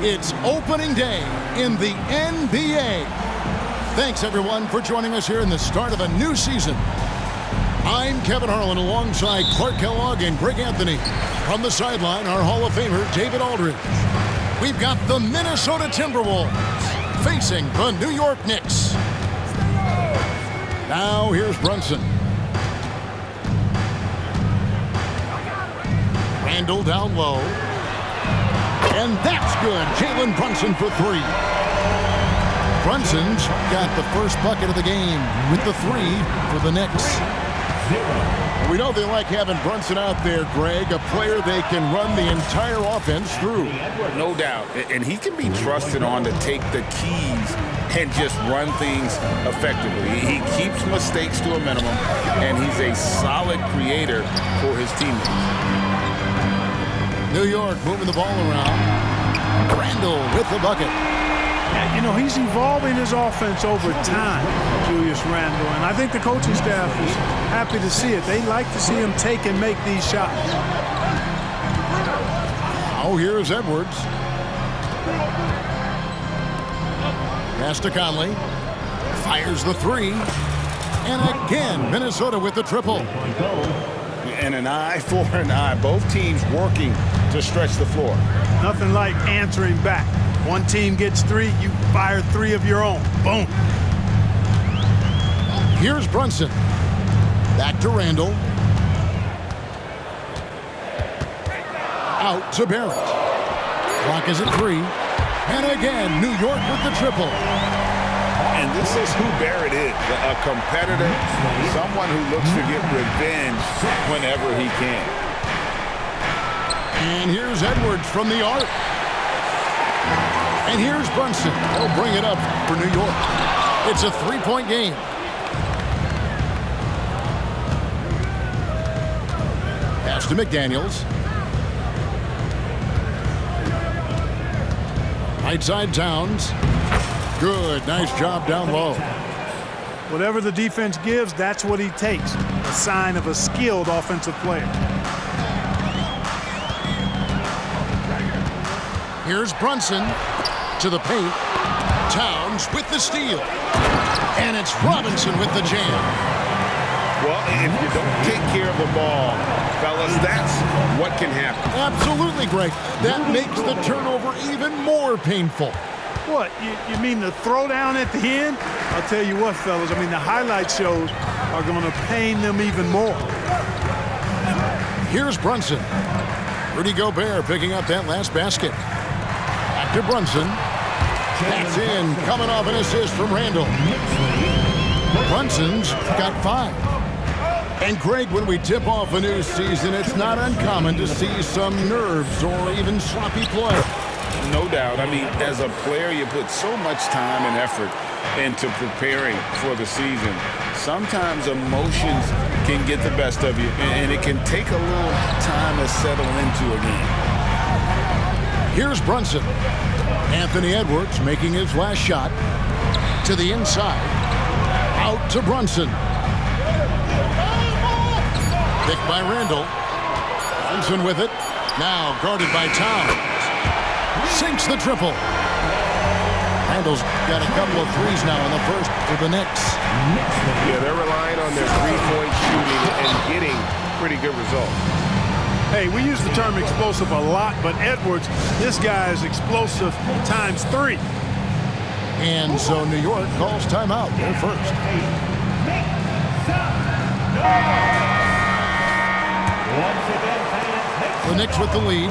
It's opening day in the NBA. Thanks, everyone, for joining us here in the start of a new season. I'm Kevin Harlan alongside Clark Kellogg and Greg Anthony. From the sideline, our Hall of Famer, David Aldridge. We've got the Minnesota Timberwolves facing the New York Knicks. Now, here's Brunson. Randle down low. And that's good. Jalen Brunson for three. Brunson's got the first bucket of the game with the three for the Knicks. We know they like having Brunson out there, Greg, a player they can run the entire offense through. No doubt. And he can be trusted on to take the keys and just run things effectively. He keeps mistakes to a minimum, and he's a solid creator for his teammates. New York moving the ball around. Randle with the bucket. Yeah, you know, he's evolving his offense over time, Julius Randle, and I think the coaching staff is happy to see it. They like to see him take and make these shots. Oh, here's Edwards. Pass to Conley. Fires the three. And again, Minnesota with the triple. And an eye for an eye. Both teams working to stretch the floor. Nothing like answering back. One team gets three, you fire three of your own. Boom. Here's Brunson. Back to Randle. Out to Barrett. Clock is at three. And again, New York with the triple. And this is who Barrett is, a competitor, someone who looks to get revenge whenever he can. And here's Edwards from the arc. And here's Brunson. He'll bring it up for New York. It's a three-point game. Pass to McDaniels. Right side Towns. Good. Nice job down low. Whatever the defense gives, that's what he takes. A sign of a skilled offensive player. Here's Brunson to the paint. Towns with the steal. And it's Robinson with the jam. Well, if you don't take care of the ball, fellas, that's what can happen. Absolutely, Greg. That makes the turnover even more painful. What, you mean the throwdown at the end? I'll tell you what, fellas, I mean, the highlight shows are going to pain them even more. Here's Brunson. Rudy Gobert picking up that last basket. Back to Brunson. That's in, coming off an assist from Randle. Brunson's got 5. And Greg, when we tip off a new season, it's not uncommon to see some nerves or even sloppy play. No doubt. I mean, as a player, you put so much time and effort into preparing for the season. Sometimes emotions can get the best of you, and it can take a little time to settle into a game. Here's Brunson. Anthony Edwards making his last shot. To the inside. Out to Brunson. Picked by Randle. Brunson with it. Now guarded by Towns. Sinks the triple. Randle's got a couple of threes now in the first for the Knicks. Yeah, they're relying on their three-point shooting and getting pretty good results. Hey, we use the term explosive a lot, but Edwards, this guy is explosive times 3. And so New York calls timeout. They're first. The Knicks with the lead.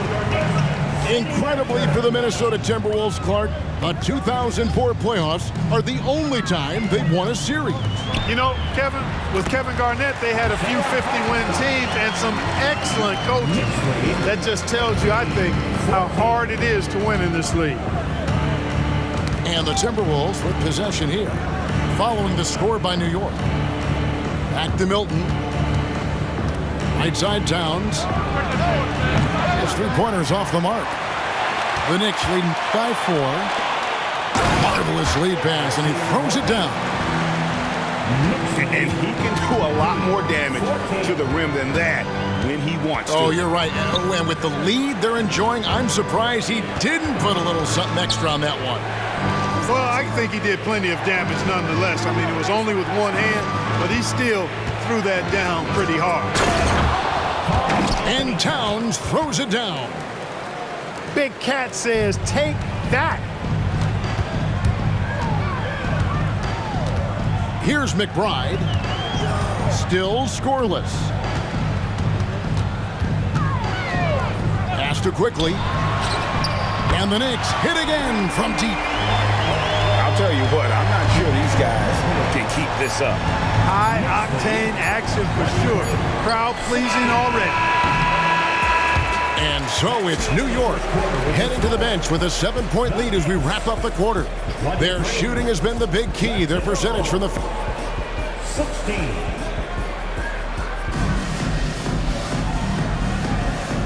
Incredibly for the Minnesota Timberwolves, Clark, the 2004 playoffs are the only time they've won a series. You know, Kevin, with Kevin Garnett, they had a few 50-win teams and some excellent coaching. That just tells you, I think, how hard it is to win in this league. And the Timberwolves with possession here, following the score by New York. Back to Milton. Right side Towns. His three-pointers off the mark. The Knicks leading by 4. Marvelous lead pass, and he throws it down. And he can do a lot more damage to the rim than that when he wants to. Oh, you're right. And with the lead they're enjoying, I'm surprised he didn't put a little something extra on that one. Well, I think he did plenty of damage nonetheless. I mean, it was only with one hand, but he still threw that down pretty hard. And Towns throws it down. Big Cat says, take that. Here's McBride. Still scoreless. Pass to quickly. And the Knicks hit again from deep. I'll tell you what, I'm not sure these guys can keep this up. High-octane action for sure. Crowd pleasing already. And so it's New York heading to the bench with a 7-point lead as we wrap up the quarter. Their shooting has been the big key. Their percentage from the 16.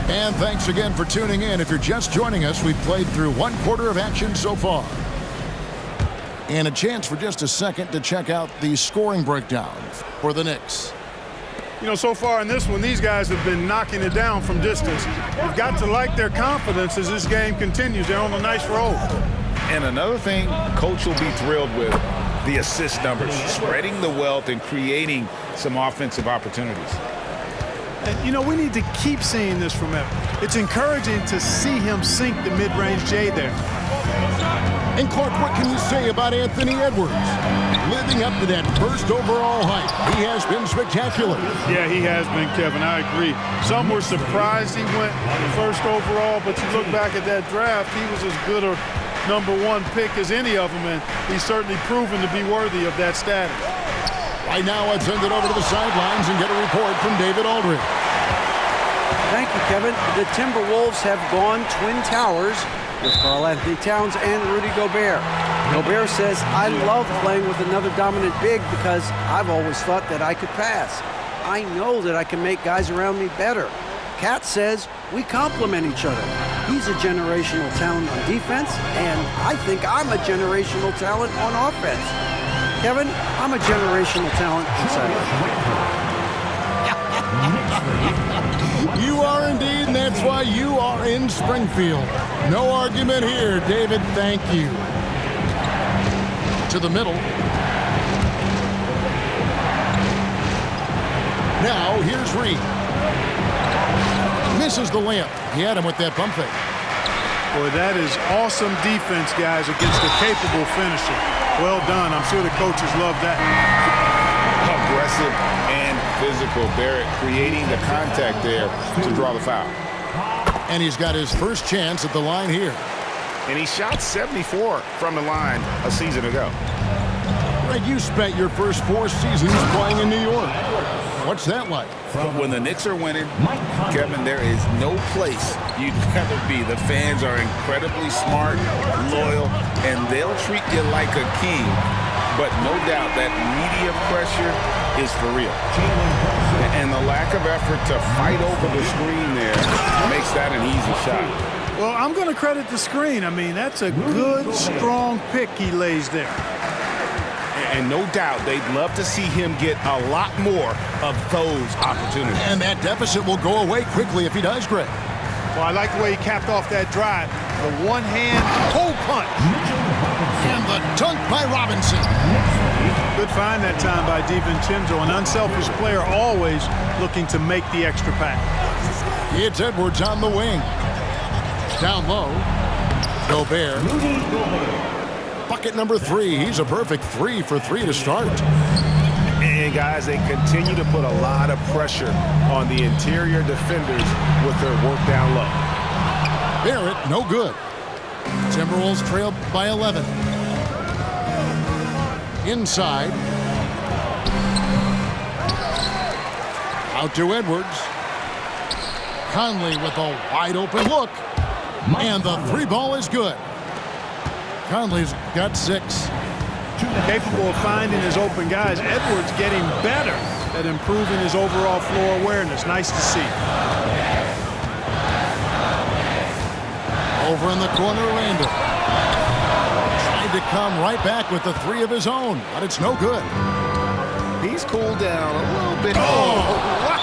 And thanks again for tuning in. If you're just joining us, we've played through one quarter of action so far. And a chance for just a second to check out the scoring breakdown for the Knicks. You know, so far in this one, these guys have been knocking it down from distance. You've got to like their confidence as this game continues. They're on a nice roll. And another thing Coach will be thrilled with, the assist numbers, spreading the wealth and creating some offensive opportunities. And, you know, we need to keep seeing this from him. It's encouraging to see him sink the mid-range J there. And Clark, what can you say about Anthony Edwards? Living up to that first overall hype, he has been spectacular. Yeah, he has been, Kevin. I agree. Some were surprised he went first overall, but you look back at that draft, he was as good a #1 pick as any of them, and he's certainly proven to be worthy of that status. Right now, I'd send it over to the sidelines and get a report from David Aldridge. Thank you, Kevin. The Timberwolves have gone Twin Towers with Karl-Anthony Towns and Rudy Gobert. Gobert says, I love playing with another dominant big because I've always thought that I could pass. I know that I can make guys around me better. Cat says, we complement each other. He's a generational talent on defense, and I think I'm a generational talent on offense. Kevin, I'm a generational talent inside. You are indeed, and that's why you are in Springfield. No argument here, David. Thank you. To the middle. Now, here's Reed. Misses the layup. He had him with that bump fake. Boy, that is awesome defense, guys, against a capable finisher. Well done. I'm sure the coaches love that. Aggressive and physical. Barrett creating the contact there to draw the foul. And he's got his first chance at the line here. And he shot 74 from the line a season ago. Greg, you spent your first 4 seasons playing in New York. What's that like? When the Knicks are winning, Kevin, there is no place you'd rather be. The fans are incredibly smart, loyal, and they'll treat you like a king. But no doubt that media pressure is for real. And the lack of effort to fight over the screen there makes that an easy shot. Well, I'm going to credit the screen. I mean, that's a good, strong pick he lays there. And no doubt they'd love to see him get a lot more of those opportunities. And that deficit will go away quickly if he does, Greg. Well, I like the way he capped off that drive. The one-hand hole punch. And the dunk by Robinson. Good find that time by DiVincenzo. An unselfish player always looking to make the extra pass. It's Edwards on the wing. Down low. Gobert. Bucket number 3. He's a perfect 3 for 3 to start. And guys, they continue to put a lot of pressure on the interior defenders with their work down low. Barrett, no good. Timberwolves trail by 11. Inside. Out to Edwards. Conley with a wide open look. And the 3 ball is good. Conley's got 6. Capable of finding his open guys. Edwards getting better at improving his overall floor awareness. Nice to see. Over in the corner, Randall. Tried to come right back with the 3 of his own, but it's no good. He's cooled down a little bit. Oh! Wow!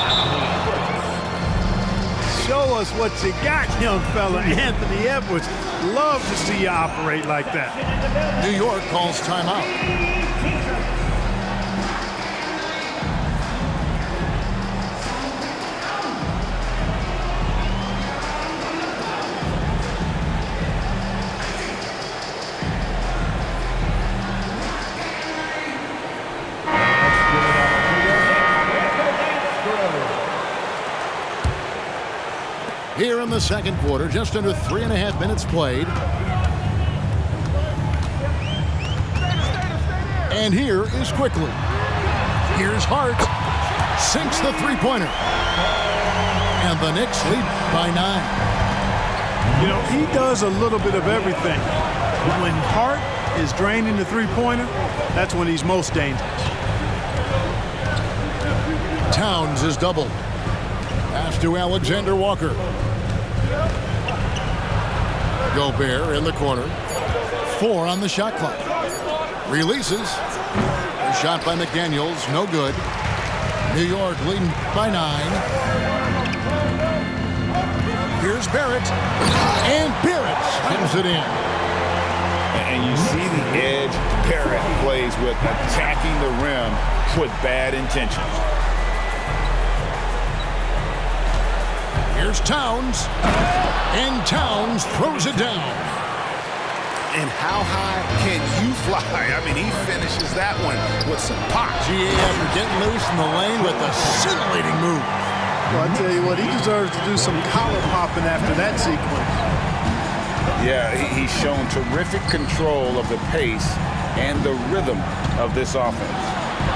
Show us what you got, young fella. Anthony Edwards, love to see you operate like that. New York calls timeout. Here in the second quarter, just under 3.5 minutes played. And here is Quickly. Here's Hart. Sinks the three-pointer. And the Knicks lead by 9. You know, he does a little bit of everything. When Hart is draining the three-pointer, that's when he's most dangerous. Towns is doubled. Pass to Alexander Walker. Gobert in the corner. 4 on the shot clock. Releases. A shot by McDaniels, no good. New York leading by 9. Here's Barrett. And Barrett slams it in. And you see the edge Barrett plays with, attacking the rim with bad intentions. Here's Towns. And Towns throws it down. And how high can you fly? I mean, he finishes that one with some pop. GA after getting loose in the lane with a scintillating move. Well, I tell you what, he deserves to do some collar popping after that sequence. Yeah, he's shown terrific control of the pace and the rhythm of this offense.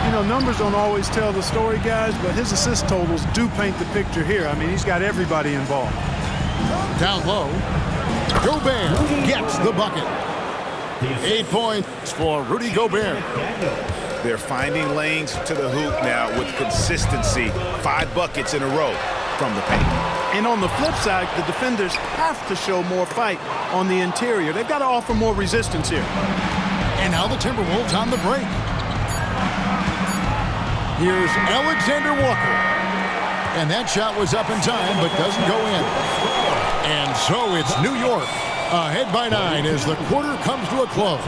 You know, numbers don't always tell the story, guys, but his assist totals do paint the picture here. I mean, he's got everybody involved. Down low. Gobert gets the bucket. 8 points for Rudy Gobert. They're finding lanes to the hoop now with consistency. 5 buckets in a row from the paint. And on the flip side, the defenders have to show more fight on the interior. They've got to offer more resistance here. And now the Timberwolves on the break. Here's Alexander Walker. And that shot was up in time, but doesn't go in. And so it's New York ahead by 9 as the quarter comes to a close.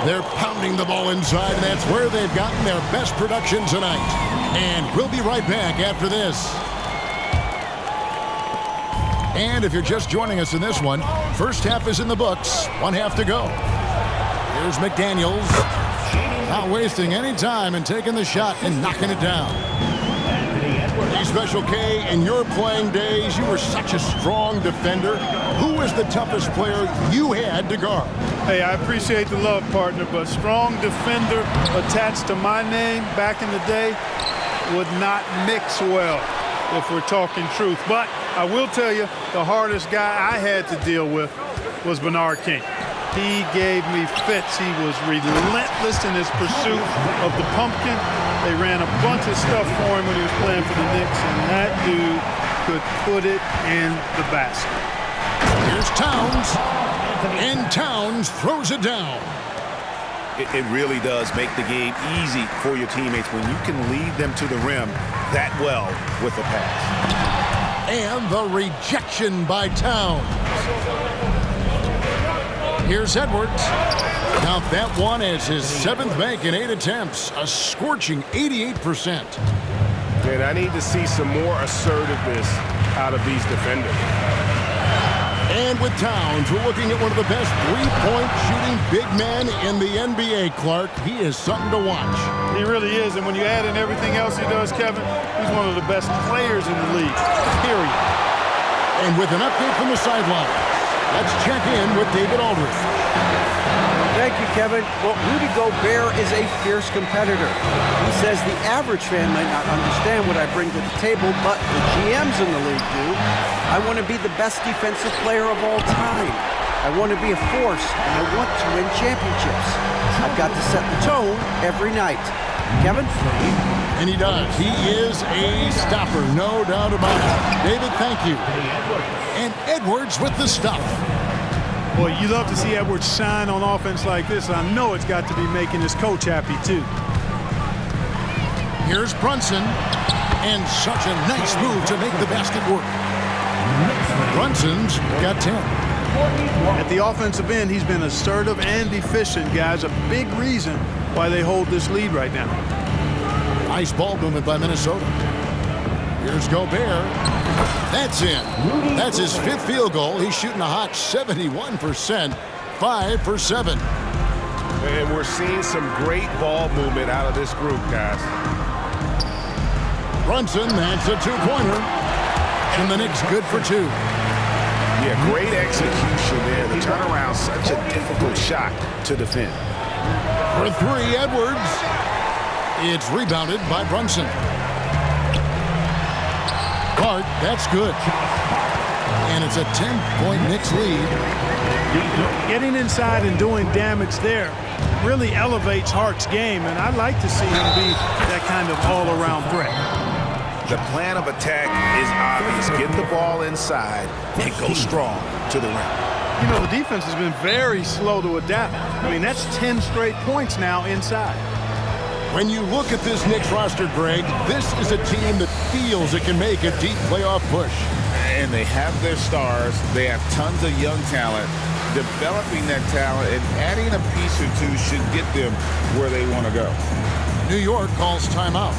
They're pounding the ball inside, and that's where they've gotten their best production tonight. And we'll be right back after this. And if you're just joining us in this one, first half is in the books. 1 half to go. Here's McDaniels. Not wasting any time and taking the shot and knocking it down. Hey, Special K, in your playing days, you were such a strong defender. Who was the toughest player you had to guard? Hey, I appreciate the love, partner, but strong defender attached to my name back in the day would not mix well if we're talking truth. But I will tell you, the hardest guy I had to deal with was Bernard King. He gave me fits. He was relentless in his pursuit of the pumpkin. They ran a bunch of stuff for him when he was playing for the Knicks, and that dude could put it in the basket. Here's Towns, and Towns throws it down. It really does make the game easy for your teammates when you can lead them to the rim that well with a pass. And the rejection by Towns. Here's Edwards. Count that one as his 7th make in 8 attempts. A scorching 88%. And I need to see some more assertiveness out of these defenders. And with Towns, we're looking at one of the best three-point shooting big men in the NBA, Clark. He is something to watch. He really is, and when you add in everything else he does, Kevin, he's one of the best players in the league, period. And with an update from the sideline, let's check in with David Aldridge. Thank you, Kevin. Well, Rudy Gobert is a fierce competitor. He says the average fan might not understand what I bring to the table, but the GMs in the league do. I want to be the best defensive player of all time. I want to be a force, and I want to win championships. I've got to set the tone every night. Kevin? And he does. He is a stopper, no doubt about it. David, thank you. And Edwards with the stuff. Boy, you love to see Edwards shine on offense like this. I know it's got to be making his coach happy, too. Here's Brunson. And such a nice move to make the basket work. Brunson's got 10. At the offensive end, he's been assertive and efficient, guys. A big reason why they hold this lead right now. Nice ball movement by Minnesota. Here's Gobert. That's in. That's his 5th field goal. He's shooting a hot 71%. 5 for 7. And we're seeing some great ball movement out of this group, guys. Brunson, that's a 2-pointer. And the Knicks good for 2. Yeah, great execution there. The turnaround, such a difficult shot to defend. For 3, Edwards. It's rebounded by Brunson. Hart, that's good. And it's a 10-point Knicks lead. Getting inside and doing damage there really elevates Hart's game, and I'd like to see him be that kind of all-around threat. The plan of attack is obvious. Get the ball inside and go strong to the rim. You know, the defense has been very slow to adapt. I mean, that's 10 straight points now inside. When you look at this Knicks roster, Greg, this is a team that feels it can make a deep playoff push. And they have their stars. They have tons of young talent. Developing that talent and adding a piece or two should get them where they want to go. New York calls timeout.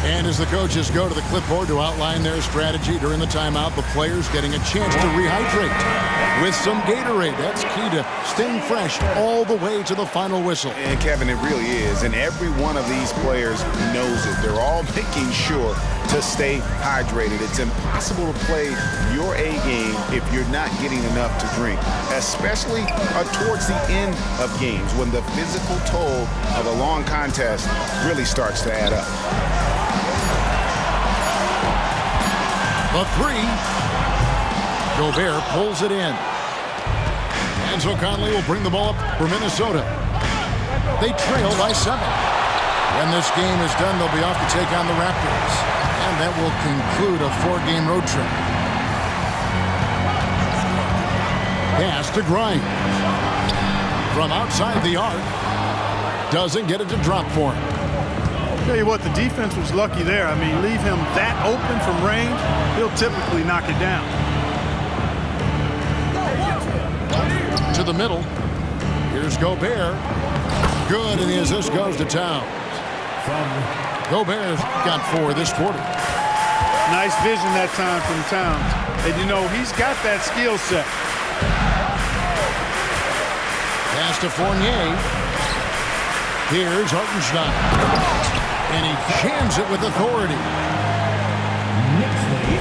And as the coaches go to the clipboard to outline their strategy during the timeout, the players getting a chance to rehydrate with some Gatorade. That's key to staying fresh all the way to the final whistle. And Kevin, it really is. And every one of these players knows it. They're all making sure to stay hydrated. It's impossible to play your A game if you're not getting enough to drink, especially towards the end of games when the physical toll of a long contest really starts to add up. The 3. Gobert pulls it in. And so Conley will bring the ball up for Minnesota. They trail by 7. When this game is done, they'll be off to take on the Raptors. And that will conclude a 4-game road trip. Pass to Grimes. From outside the arc. Doesn't get it to drop for him. Tell you what, the defense was lucky there. I mean, leave him that open from range, he'll typically knock it down. To the middle. Here's Gobert. Good, and the assist goes to Towns. Gobert's got 4 this quarter. Nice vision that time from Towns. And, you know, he's got that skill set. Pass to Fournier. Here's Hartenstein. And he jams it with authority. Knicks lead,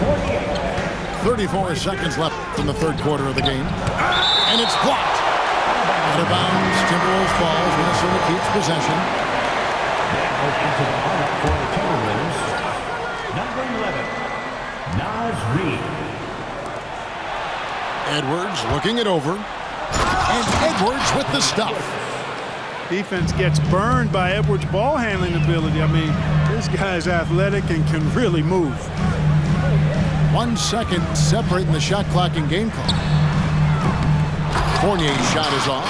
55-48. 34 seconds left in the 3rd quarter of the game. And it's blocked. Out of bounds, Timberwolves falls. Minnesota keeps possession. Into the lineup for the Timberwolves, number 11, Naz Reid. Edwards looking it over. And Edwards with the stuff. Defense gets burned by Edwards' ball handling ability. I mean, this guy's athletic and can really move. 1 second separating the shot clock and game clock. Fournier's shot is off.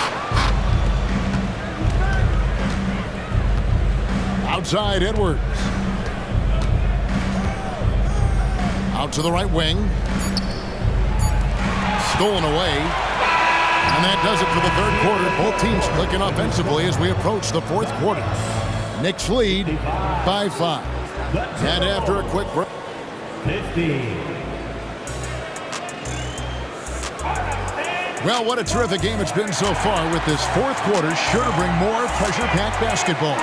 Outside Edwards. Out to the right wing. Stolen away. And that does it for the 3rd quarter. Both teams clicking offensively as we approach the 4th quarter. Knicks lead by 5. And after a quick break. 50. Well, what a terrific game it's been so far, with this 4th quarter sure to bring more pressure-packed basketball.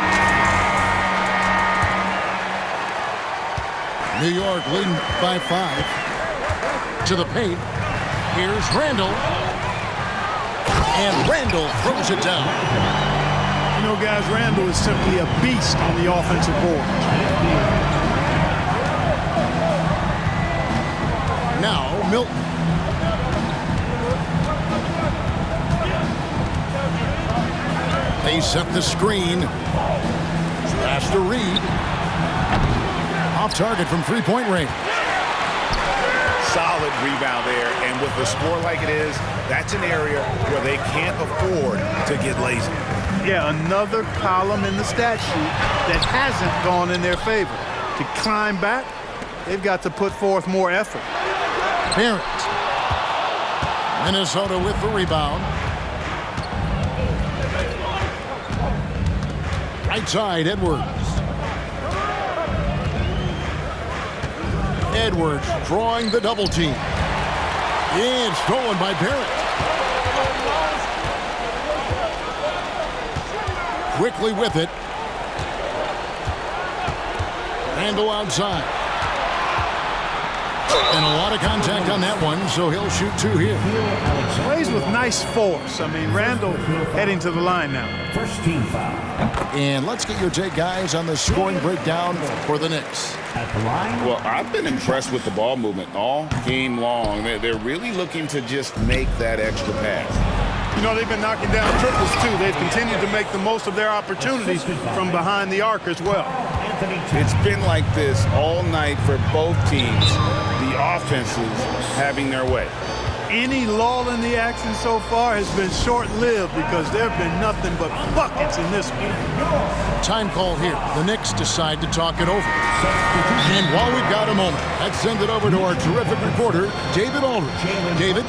New York leading by 5. To the paint. Here's Randall. And Randall throws it down. You know, guys, Randall is simply a beast on the offensive board. Now, Milton. They set the screen. Pass to Reed. Off target from 3-point range. Solid rebound there, and with the score like it is, that's an area where they can't afford to get lazy. Yeah, another column in the stat sheet that hasn't gone in their favor. To climb back, they've got to put forth more effort. Barrett. Minnesota with the rebound. Right side, Edwards. Edwards drawing the double team. And stolen by Barrett. Quickly with it. Randall outside. And a lot of contact on that one, so he'll shoot 2 here. Plays with nice force. I mean, Randall heading to the line now. First team foul. And let's get your take, guys, on the scoring breakdown for the Knicks. At the line. Well, I've been impressed with the ball movement all game long. They're really looking to just make that extra pass. You know, they've been knocking down triples, too. They've continued to make the most of their opportunities from behind the arc as well. It's been like this all night for both teams. The offenses having their way. Any lull in the action so far has been short-lived because there have been nothing but buckets in this one. Time call here. The Knicks decide to talk it over. And while we've got a moment, let's send it over to our terrific reporter, David Aldridge. David?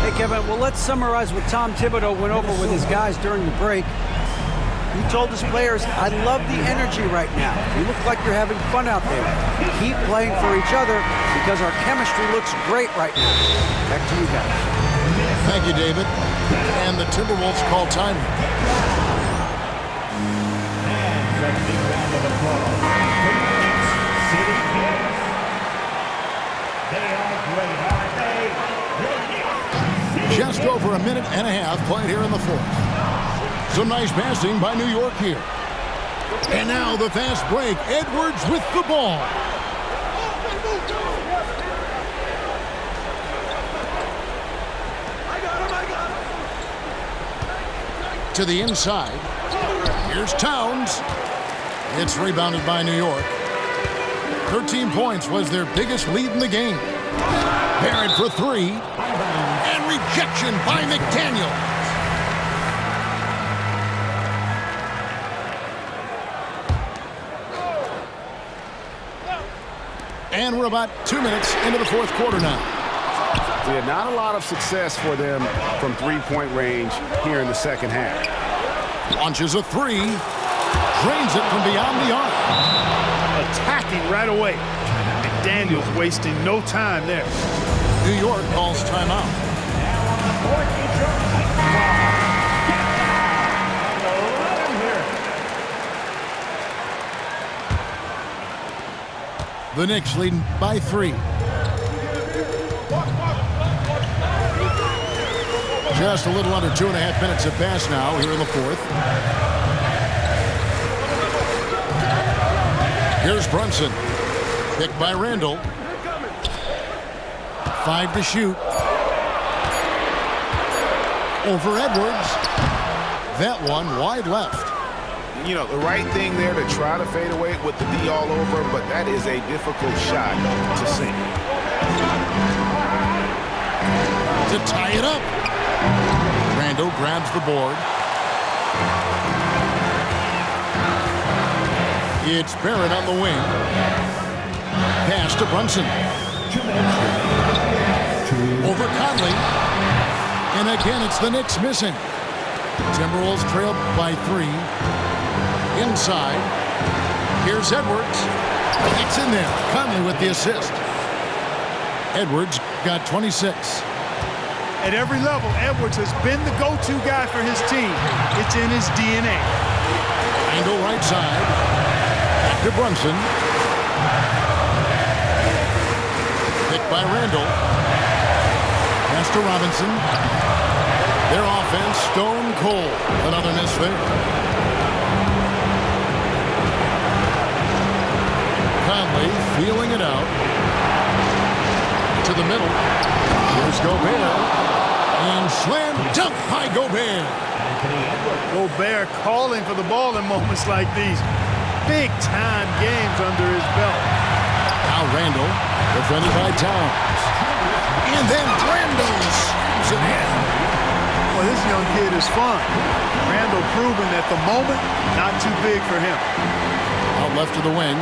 Hey, Kevin, well, let's summarize what Tom Thibodeau went over with his guys during the break. He told his players, I love the energy right now. You look like you're having fun out there. Keep playing for each other because our chemistry looks great right now. Back to you guys. Thank you, David. And the Timberwolves call time. Just over a minute and a half played here in the fourth. Some nice passing by New York here. And now the fast break. Edwards with the ball. To the inside. Here's Towns. It's rebounded by New York. 13 points was their biggest lead in the game. Barrett for 3. And rejection by McDaniel. And we're about 2 minutes into the fourth quarter now. Yeah, not a lot of success for them from three-point range here in the second half. Launches a 3. Drains it from beyond the arc. Attacking right away. McDaniel's wasting no time there. New York calls timeout. The Knicks leading by 3. Just a little under 2.5 minutes have passed now here in the fourth. Here's Brunson. Picked by Randall. 5 to shoot. Over Edwards. That one wide left. You know, the right thing there to try to fade away with the D all over, but that is a difficult shot to sink. To tie it up. Randall grabs the board. It's Barrett on the wing. Pass to Brunson. Over Conley. And again, it's the Knicks missing. Timberwolves trail by 3. Inside. Here's Edwards. It's in there. Conley with the assist. Edwards got 26. At every level, Edwards has been the go-to guy for his team. It's in his DNA. Randall right side. Back to Brunson. Picked by Randall. Pass to Robinson. Their offense stone cold. Another miss there. Conley feeling it out. To the middle. Here's Gobert. And slam dunk by Gobert. Gobert calling for the ball in moments like these. Big-time games under his belt. Now Randall, defended by Towns. And then Randall slams it in. Well, this young kid is fun. Randall proving at the moment, not too big for him. Out left to the wing.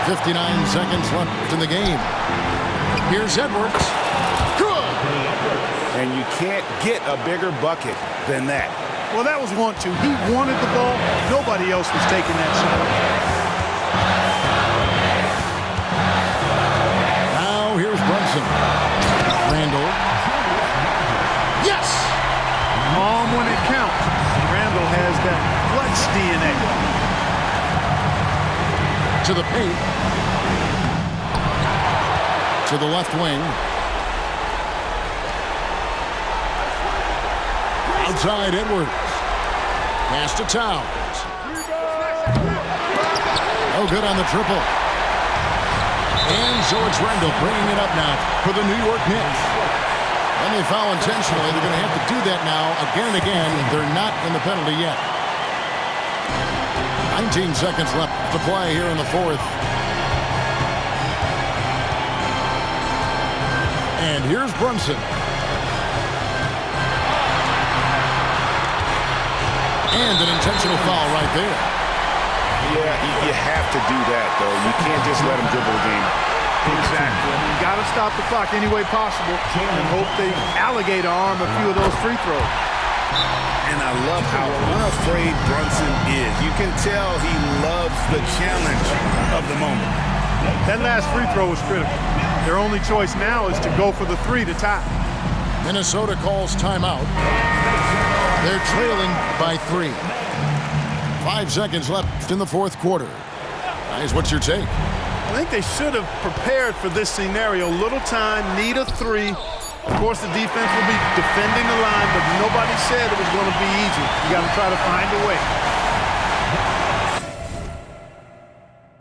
.59 seconds left in the game. Here's Edwards. Good! And you can't get a bigger bucket than that. Well, that was 1-2. He wanted the ball. Nobody else was taking that shot. Now here's Brunson. Randall. Yes! Calm when it counts. Randall has that clutch DNA. To the paint. To the left wing. Outside Edwards. Pass to Towns. Oh, good on the triple. And so it's Randall bringing it up now for the New York Knicks. When they foul intentionally, they're going to have to do that now again and again. They're not in the penalty yet. 19 seconds left to play here in the fourth. And here's Brunson. And an intentional foul right there. Yeah, you have to do that, though. You can't just let him dribble the game. Exactly. You got to stop the clock any way possible and hope they alligator arm a few of those free throws. And I love how unafraid Brunson is. You can tell he loves the challenge of the moment. That last free throw was critical. Their only choice now is to go for the three to tie. Minnesota calls timeout. They're trailing by 3. 5 seconds left in the fourth quarter. Guys, what's your take? I think they should have prepared for this scenario. Little time, need a three. Of course, the defense will be defending the line, but nobody said it was going to be easy. You got to try to find a way.